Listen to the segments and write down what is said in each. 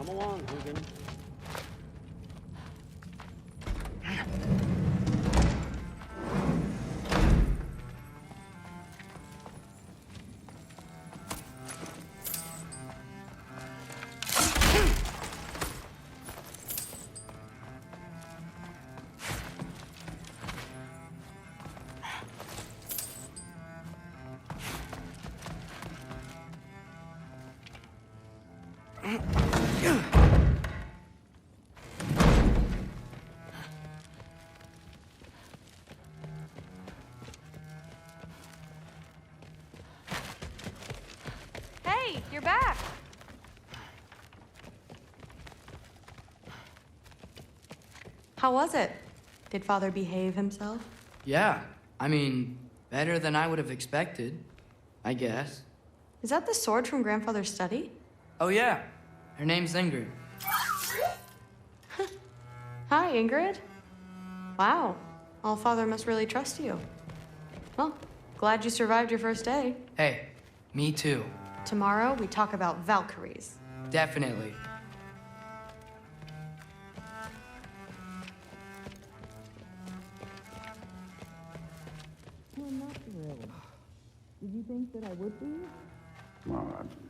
Come along, Hugin. Hey, you're back. How was it? Did Father behave himself? Yeah, I mean, better than I would have expected, I guess. Is that the sword from Grandfather's study? Oh yeah, her name's Ingrid. Hi, Ingrid. Wow, All-Father must really trust you. Well, glad you survived your first day. Hey, me too. Tomorrow, we talk about Valkyries. Definitely. I'm not thrilled. Did you think that I would be? Well,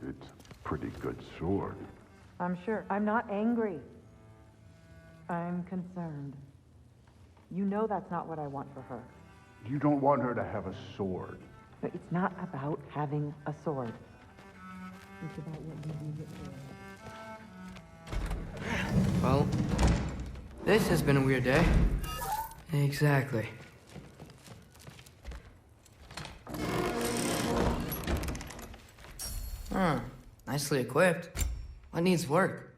it's a pretty good sword. I'm sure. I'm not angry. I'm concerned. You know that's not what I want for her. You don't want her to have a sword. But it's not about having a sword. It's about what you use it for. Well, this has been a weird day. Exactly. Huh, nicely equipped. What needs work?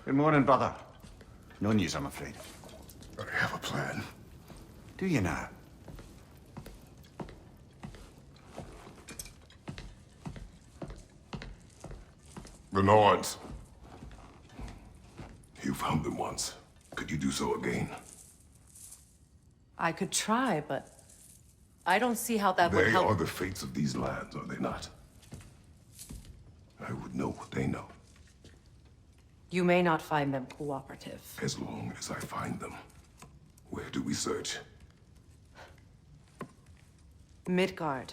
Good morning, brother. No news, I'm afraid. I have a plan. Do you now? The Norse. You found them once. Could you do so again? I could try, but I don't see how that would They help. are the fates of these lands, are they not? I would know what they know, You may not find them cooperative. as long as I find them. Where do we search? Midgard.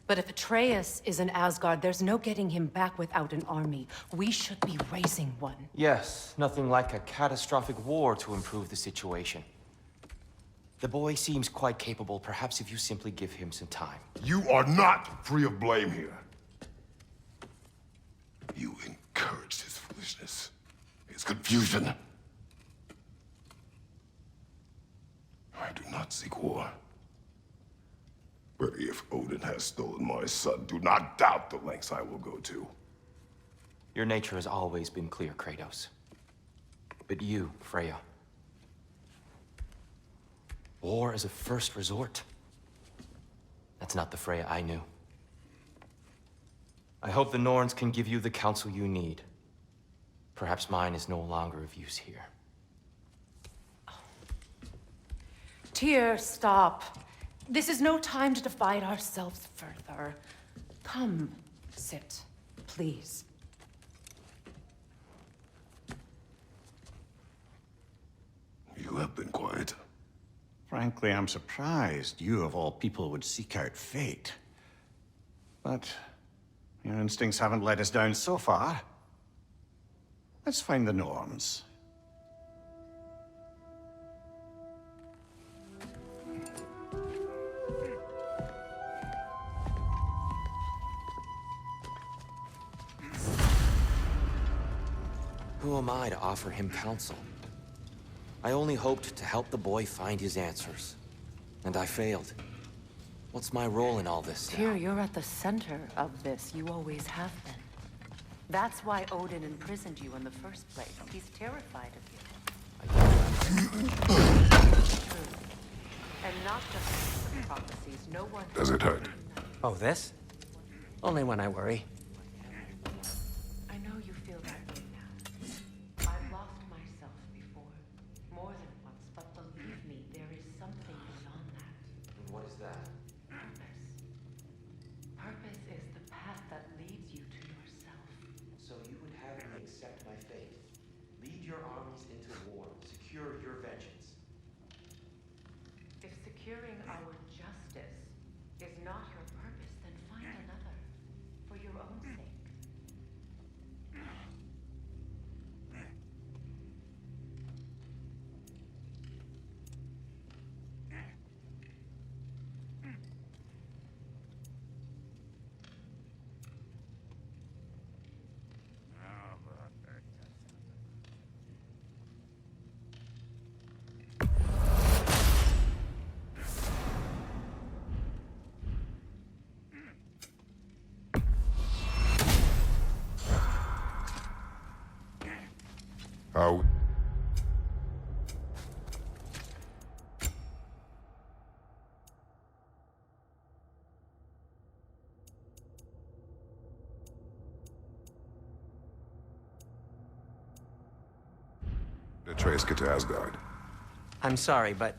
But if Atreus is in Asgard, there's no getting him back without an army. We should be raising one. Yes, nothing like a catastrophic war to improve the situation. The boy seems quite capable. Perhaps if you simply give him some time. You are not free of blame here. You encouraged his foolishness, his confusion. I do not seek war. But if Odin has stolen my son, do not doubt the lengths I will go to. Your nature has always been clear, Kratos. But you, Freya. War as a first resort. That's not the Freya I knew. I hope the Norns can give you the counsel you need. Perhaps mine is no longer of use here. Tyr, stop. This is no time to divide ourselves further. Come, sit, please. You have been quiet. Frankly, I'm surprised you, of all people, would seek out fate. But your instincts haven't let us down so far. Let's find the Norns. Who am I to offer him counsel? I only hoped to help the boy find his answers. And I failed. What's my role in all this now? Tyr, you're at the center of this. You always have been. That's why Odin imprisoned you in the first place. He's terrified of you. And not just the prophecies. No one... Does it hurt? Oh, this? Only when I worry. I know you feel that way now. I've lost myself before. More than once, but believe me, there is something beyond that. And what is that? Purpose. Purpose is the path that leads you to yourself. So you would have me accept my fate, lead your armies into war, secure your vengeance. If securing our justice is not your purpose, then find another. For your own sake. How? Atreus get to Asgard? I'm sorry, but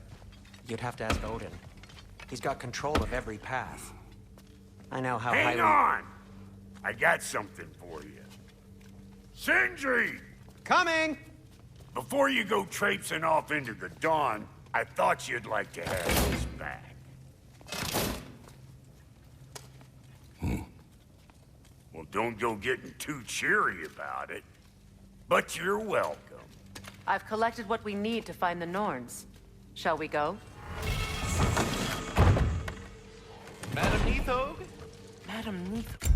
you'd have to ask Odin. He's got control of every path. I know how Hang highly... on! I got something for you. Sindri! Coming! Before you go traipsing off into the dawn, I thought you'd like to have this back. Well, don't go getting too cheery about it. But you're welcome. I've collected what we need to find the Norns. Shall we go? Madam Nithog? Madam Nithog.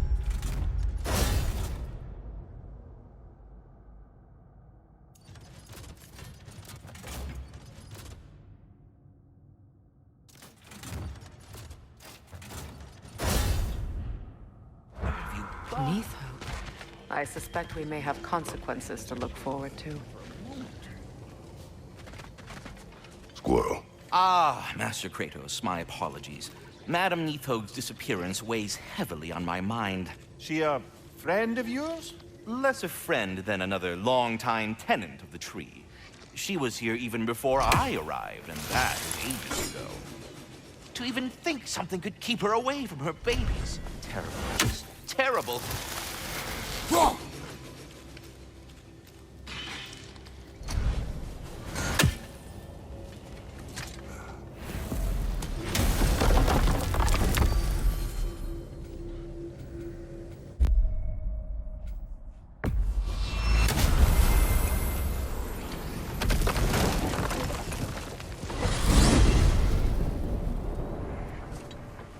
Nithog. I suspect we may have consequences to look forward to. Squirrel. Ah, Master Kratos, my apologies. Madam Nithog's disappearance weighs heavily on my mind. She a friend of yours? Less a friend than another longtime tenant of the tree. She was here even before I arrived, and that is ages ago. To even think something could keep her away from her babies. Terrible. Just terrible.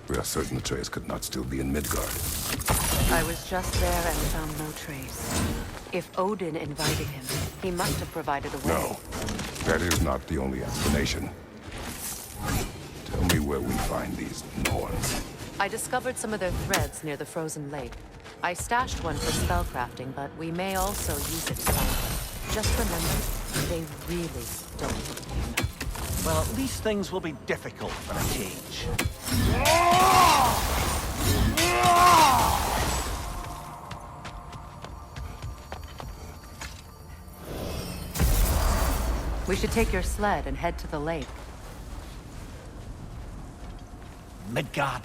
We are certain Atreus could not still be in Midgard. I was just there and found no trace. If Odin invited him, he must have provided a way. No, that is not the only explanation. Tell me where we find these Norns. I discovered some of their threads near the frozen lake. I stashed one for spellcrafting, but we may also use it to find them. Just remember, They really don't look enough. Well, at least things will be difficult for a change. We should take your sled and head to the lake. Midgard.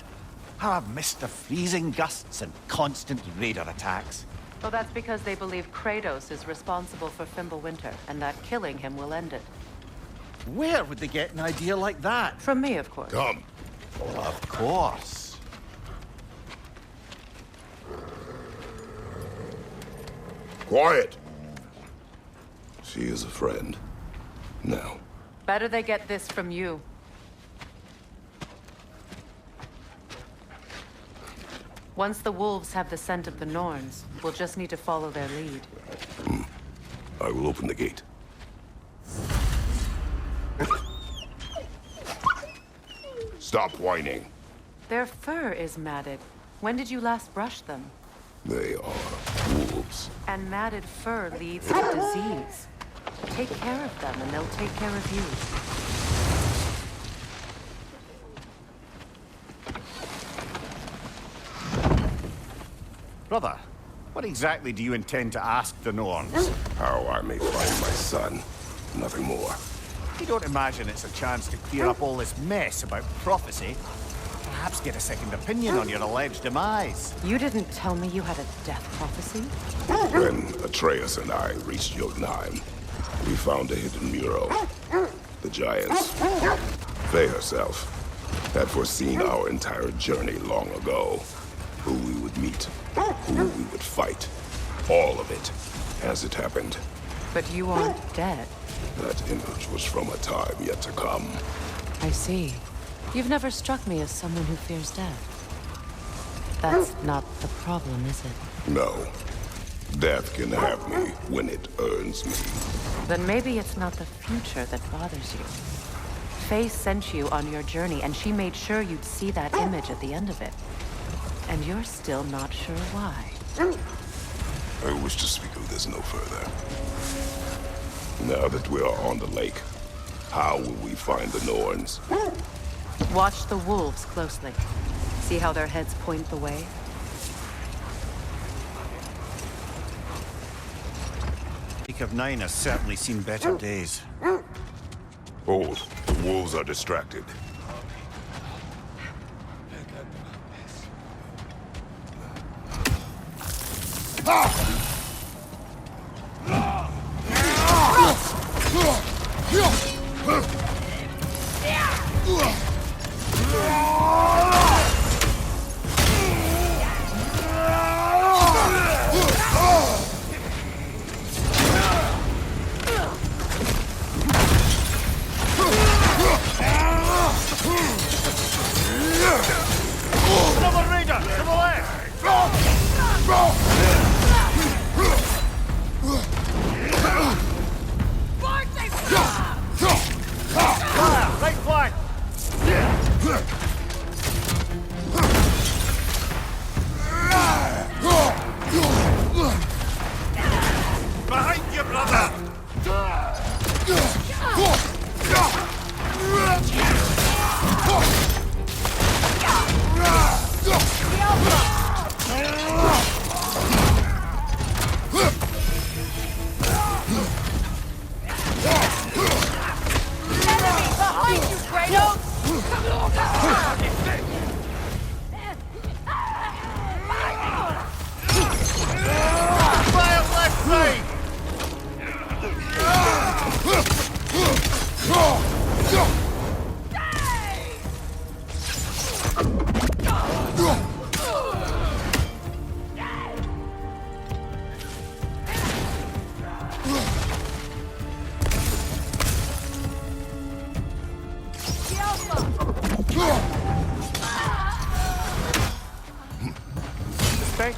How I've missed the freezing gusts and constant raider attacks. Well, that's because they believe Kratos is responsible for Fimbulwinter, and that killing him will end it. Where would they get an idea like that? From me, of course. Come. Of course. Quiet. She is a friend. Now. Better they get this from you. Once the wolves have the scent of the Norns, we'll just need to follow their lead. I will open the gate. Stop whining. Their fur is matted. When did you last brush them? They are wolves. And matted fur leads to disease. Take care of them, and they'll take care of you. Brother, what exactly do you intend to ask the Norns? How I may find my son. Nothing more. You don't imagine it's a chance to clear up all this mess about prophecy? Perhaps get a second opinion on your alleged demise. You didn't tell me you had a death prophecy? When Atreus and I reached Jotunheim, we found a hidden mural. The giants, Faye herself, had foreseen our entire journey long ago. Who we would meet, who we would fight. All of it, as it happened. But you aren't dead. That image was from a time yet to come. I see. You've never struck me as someone who fears death. That's not the problem, is it? No. Death can have me when it earns me. Then maybe it's not the future that bothers you. Faye sent you on your journey, and she made sure you'd see that image at the end of it. And you're still not sure why. I wish to speak of this no further. Now that we are on the lake, how will we find the Norns? Watch the wolves closely. See how their heads point the way? Peak of 9 has certainly seen better days. Hold. The wolves are distracted.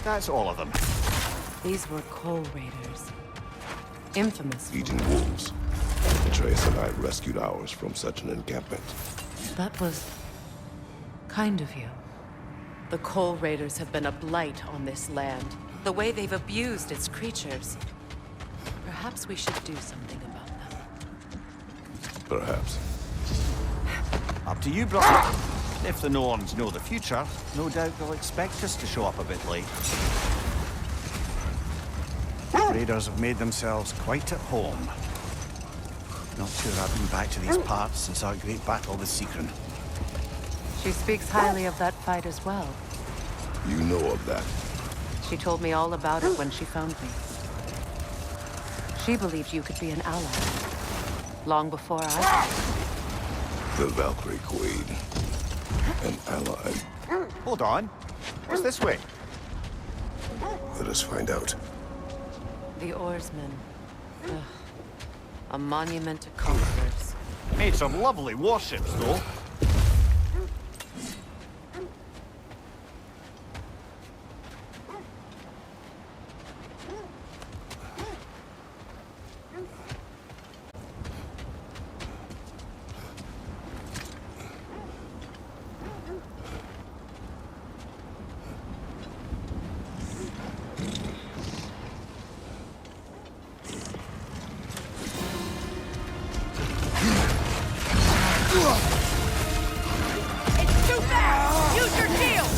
That's all of them. These were coal raiders. Infamous. Eating wolves. Atreus and I rescued ours from such an encampment. That was kind of you. The coal raiders have been a blight on this land. The way they've abused its creatures. Perhaps we should do something about that. Perhaps. Up to you, brother. If the Norns know the future, no doubt they'll expect us to show up a bit late. Raiders have made themselves quite at home. Not sure I've been back to these parts since our great battle with Seekron. She speaks highly of that fight as well. You know of that? She told me all about it when she found me. She believed you could be an ally. Long before I... The Valkyrie Queen. An ally. Hold on. What's this way? Let us find out. The oarsmen. Ugh. A monument to conquerors. Made some lovely warships, though. It's too fast! Use your shield!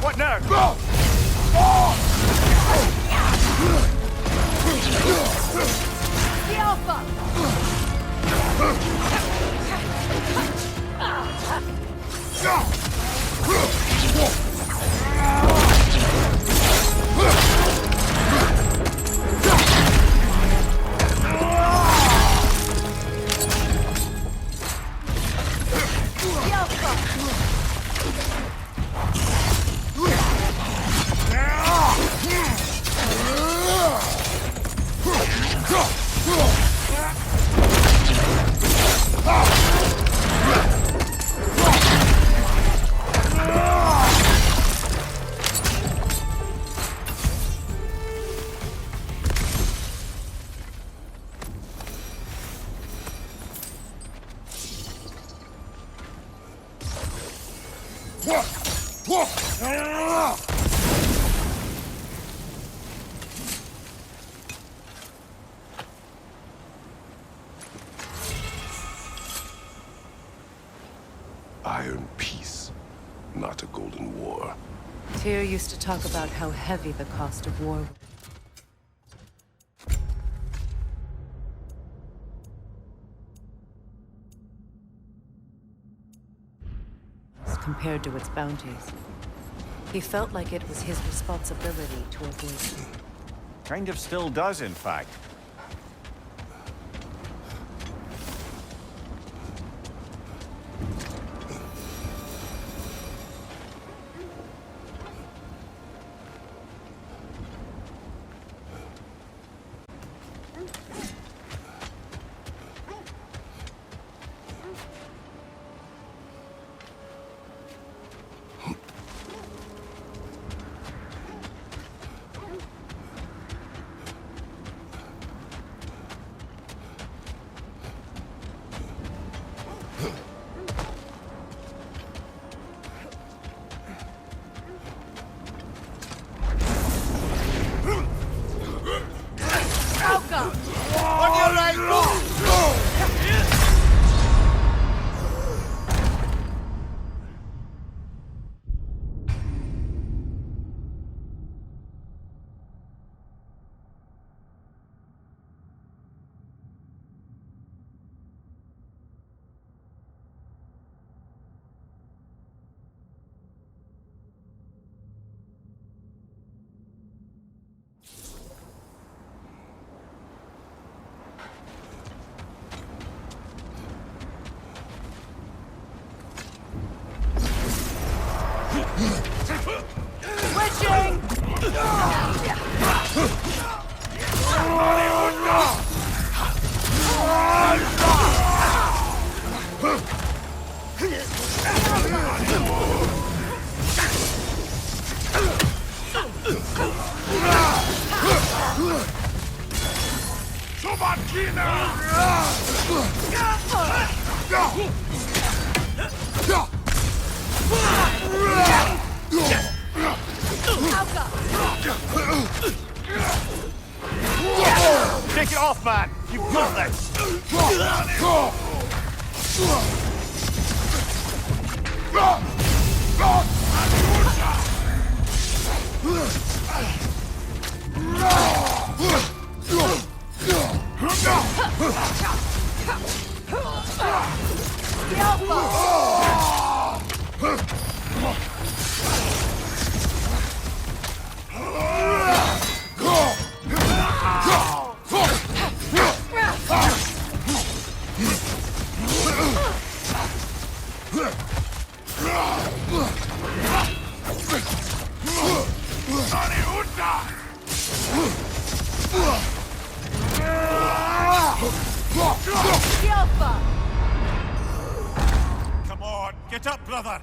What now? The Alpha! Iron peace, not a golden war. Tyr used to talk about how heavy the cost of war was compared to its bounties. He felt like it was his responsibility to avoid them. Kind of still does, in fact. Take it off, man! You've got this! Come on, get up, brother!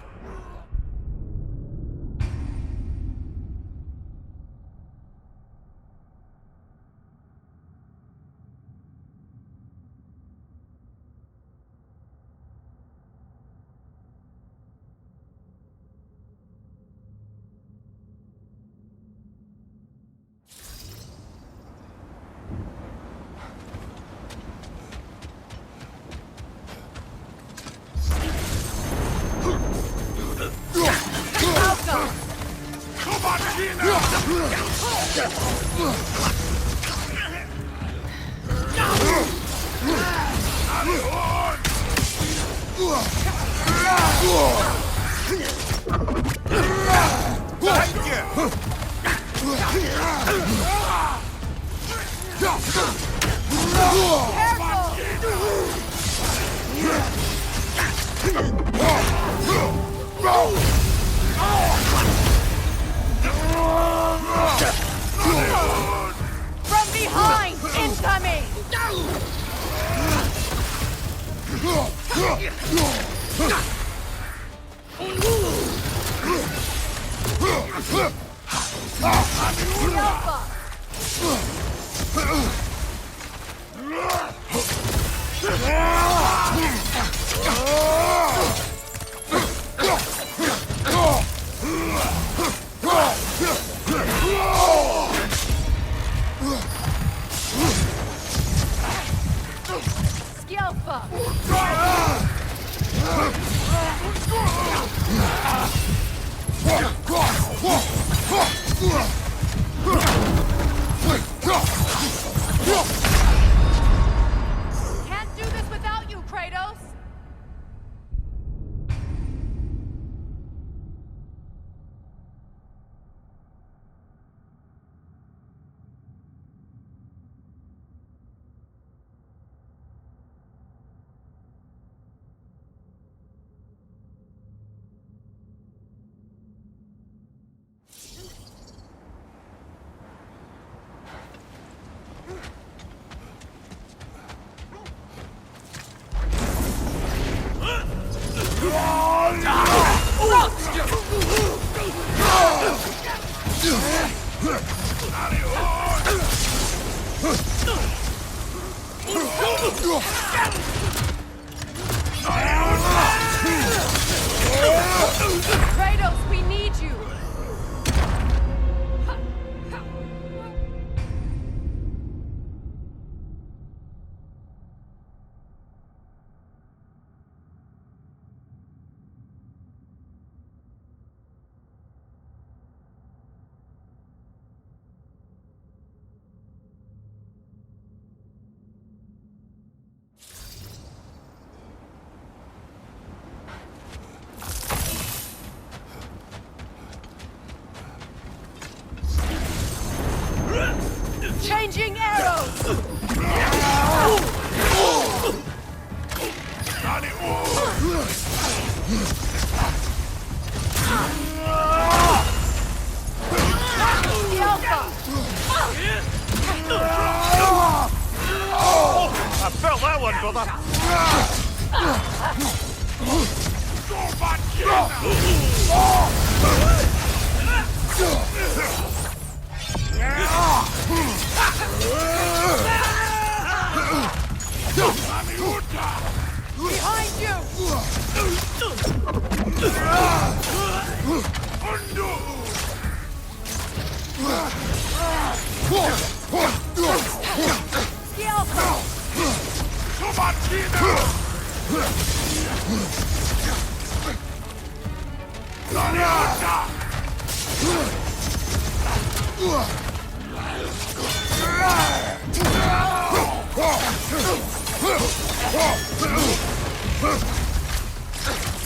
From behind! Incoming! Can't do this without you, Kratos! Kratos, we need you! Changing arrows! I felt that one, brother! Behind you!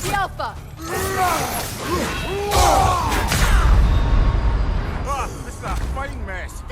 The Alpha! This is a fine mess.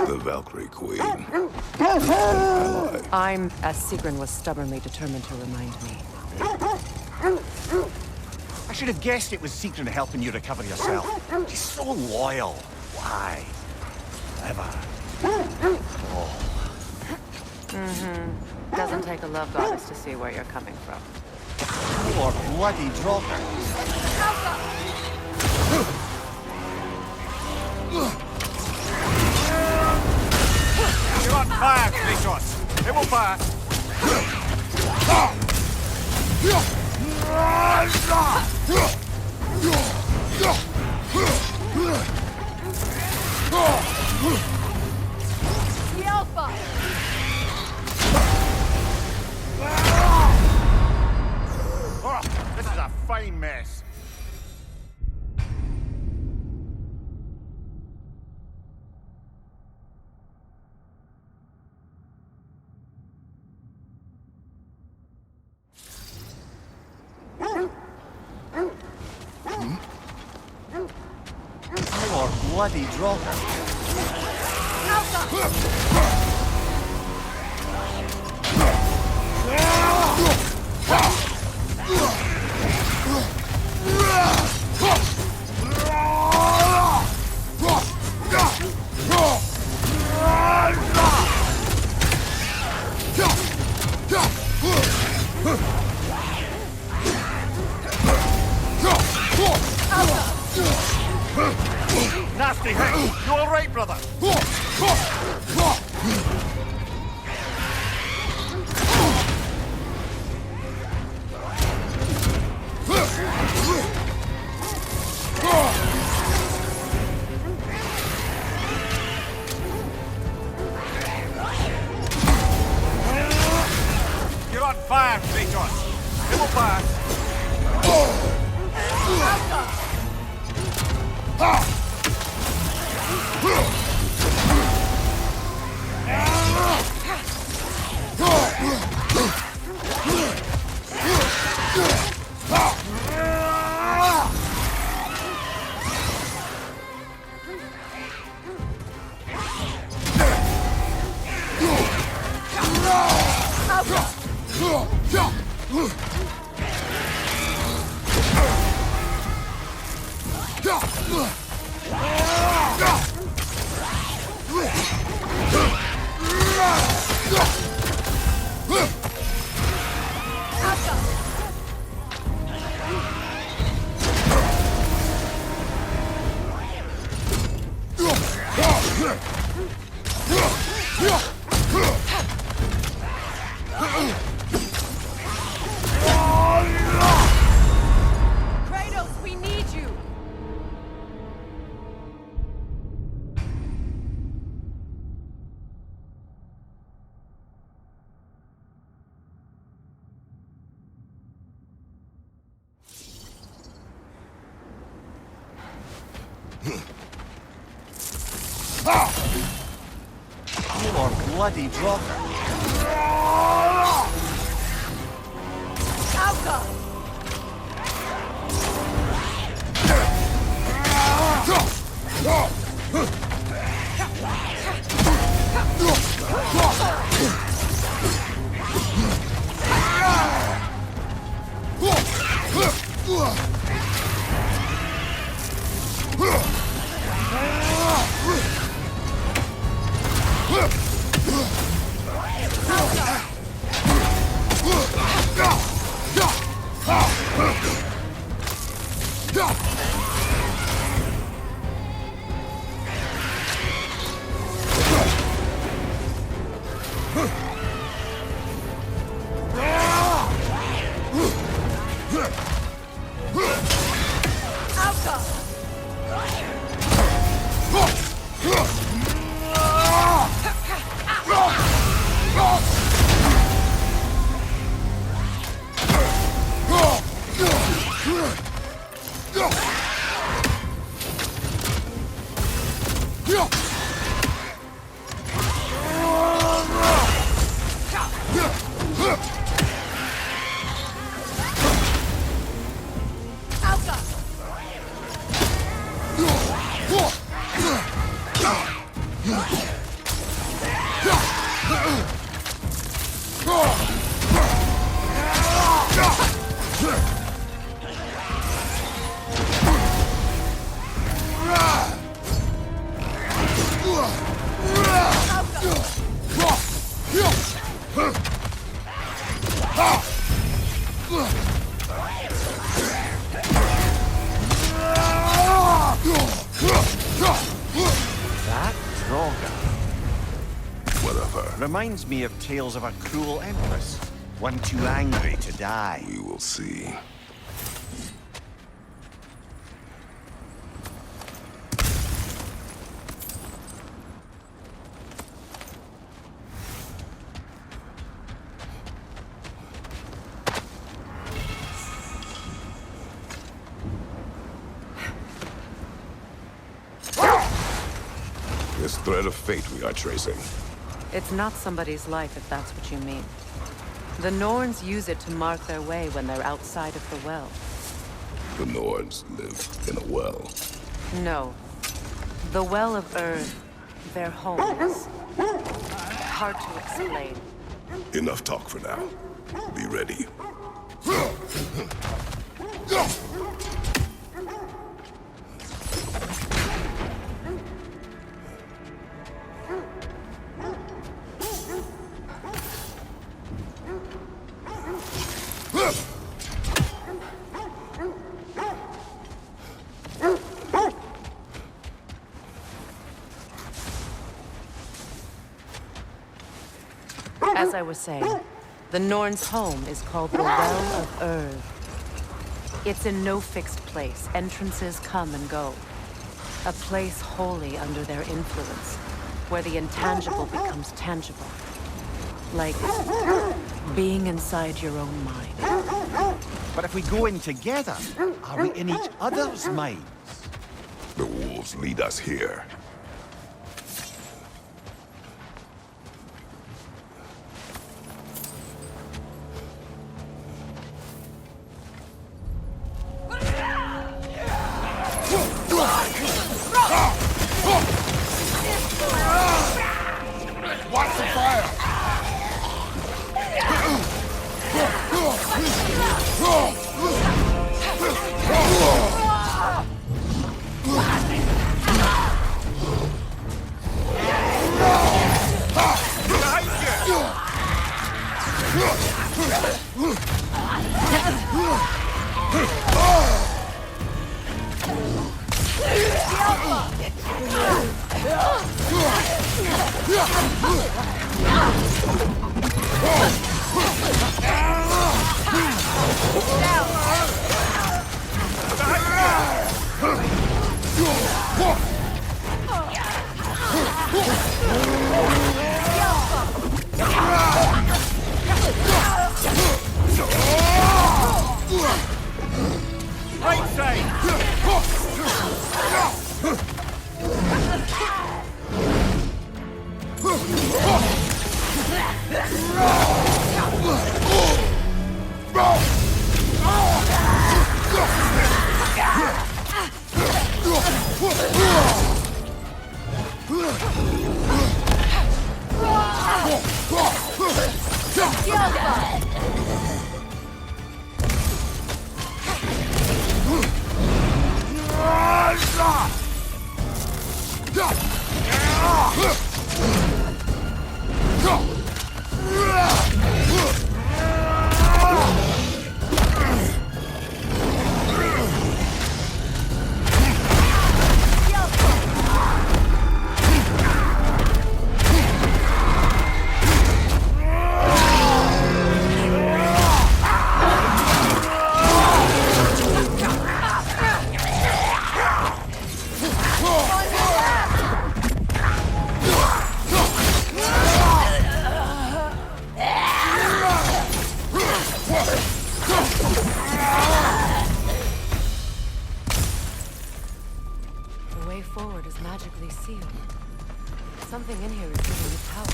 The Valkyrie Queen. I'm, as Sigrun was stubbornly determined to remind me. I should have guessed it was Sigrun helping you recover yourself. She's so loyal. Why? Ever. Oh. Mm-hmm. Doesn't take a love goddess to see where you're coming from. Poor bloody Draugr. You're on fire, Kratos. It will pass. The Alpha! Oh, this is a fine mess. Poor bloody Draugr. Nasty hit. You all right, brother? You're on fire, Kratos. It will pass. You are bloody blocker. Alka! Reminds me of tales of a cruel empress, one too angry to die. We will see. This thread of fate we are tracing. It's not somebody's life, if that's what you mean. The Norns use it to mark their way when they're outside of the well. The Norns live in a well. No. The Well of Earth, their home is hard to explain. Enough talk for now. Be ready. As I was saying, the Norns' home is called the Well of Earth. It's in no fixed place. Entrances come and go. A place wholly under their influence, where the intangible becomes tangible. Like being inside your own mind. But if we go in together, are we in each other's minds? The wolves lead us here. Watch the fire! Right side! The way forward is magically sealed. Something in here is giving it power.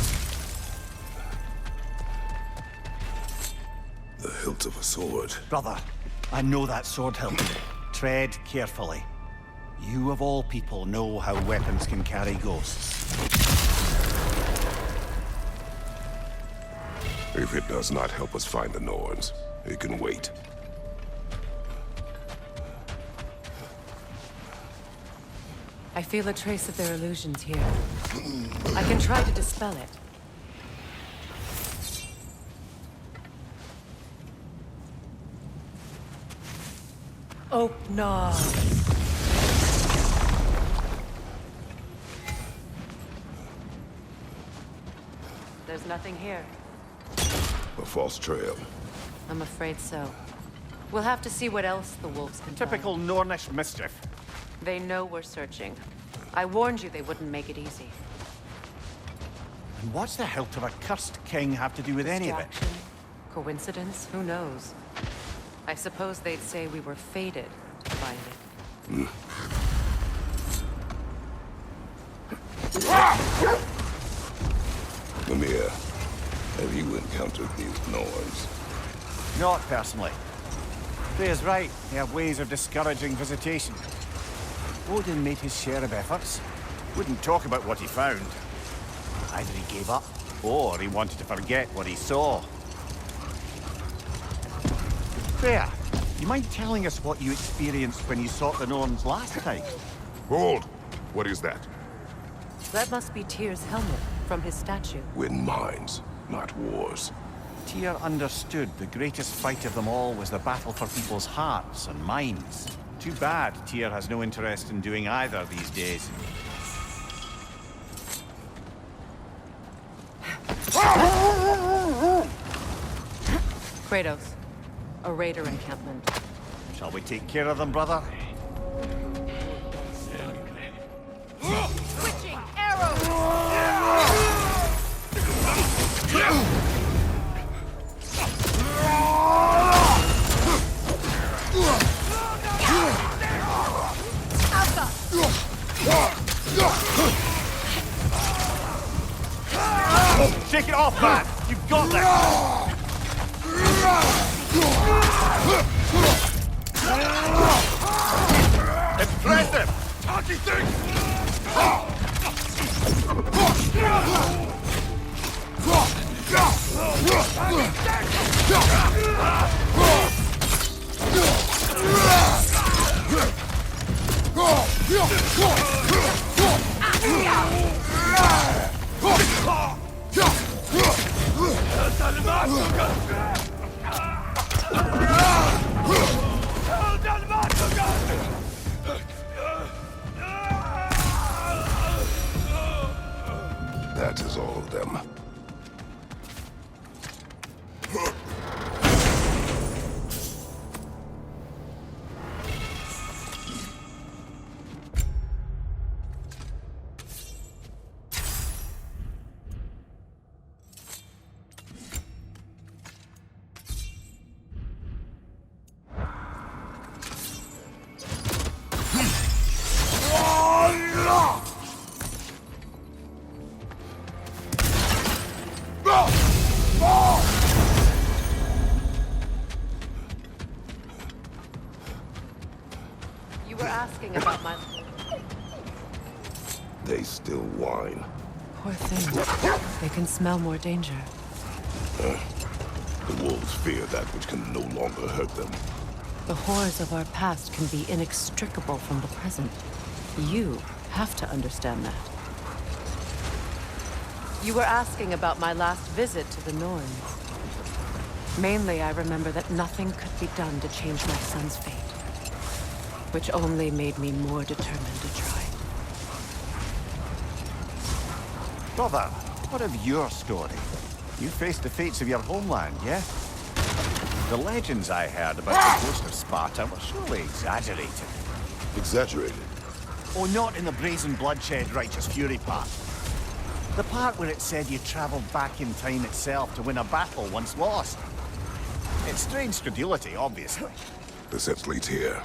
The hilt of a sword. Brother, I know that sword hilt. Tread carefully. You of all people know how weapons can carry ghosts. If it does not help us find the Norns, it can wait. I feel a trace of their illusions here. I can try to dispel it. Oh, no. There's nothing here. A false trail. I'm afraid so. We'll have to see what else the wolves can Typical Nornish mischief. find. They know we're searching. I warned you they wouldn't make it easy. And what's the hilt of a cursed king have to do with any of it? Distraction? Coincidence? Who knows? I suppose they'd say we were fated to find it. Mimir, have you encountered these Norns? Not personally. Freya's right. They have ways of discouraging visitation. Odin made his share of efforts. Wouldn't talk about what he found. Either he gave up, or he wanted to forget what he saw. Freya, you mind telling us what you experienced when you sought the Norns last time? Hold! What is that? That must be Tyr's helmet from his statue. Win minds, not wars. Tyr understood the greatest fight of them all was the battle for people's hearts and minds. Too bad Tyr has no interest in doing either these days. Kratos, a raider encampment. Shall we take care of them, brother? Switching arrows! Shake it off, man! You've got this! Impressive! Talky That is all of them. they still whine. Poor thing. They can smell more danger. The wolves fear that which can no longer hurt them. The horrors of our past can be inextricable from the present. You have to understand that. You were asking about my last visit to the Norns. Mainly, I remember that nothing could be done to change my son's fate, which only made me more determined to try. Brother, what of your story? You faced the fates of your homeland, yeah? The legends I heard about the ghost of Sparta were surely exaggerated. Exaggerated? Oh, not in the brazen bloodshed righteous fury part. The part where it said you traveled back in time itself to win a battle once lost. It's strange credulity, obviously. The sense leads here.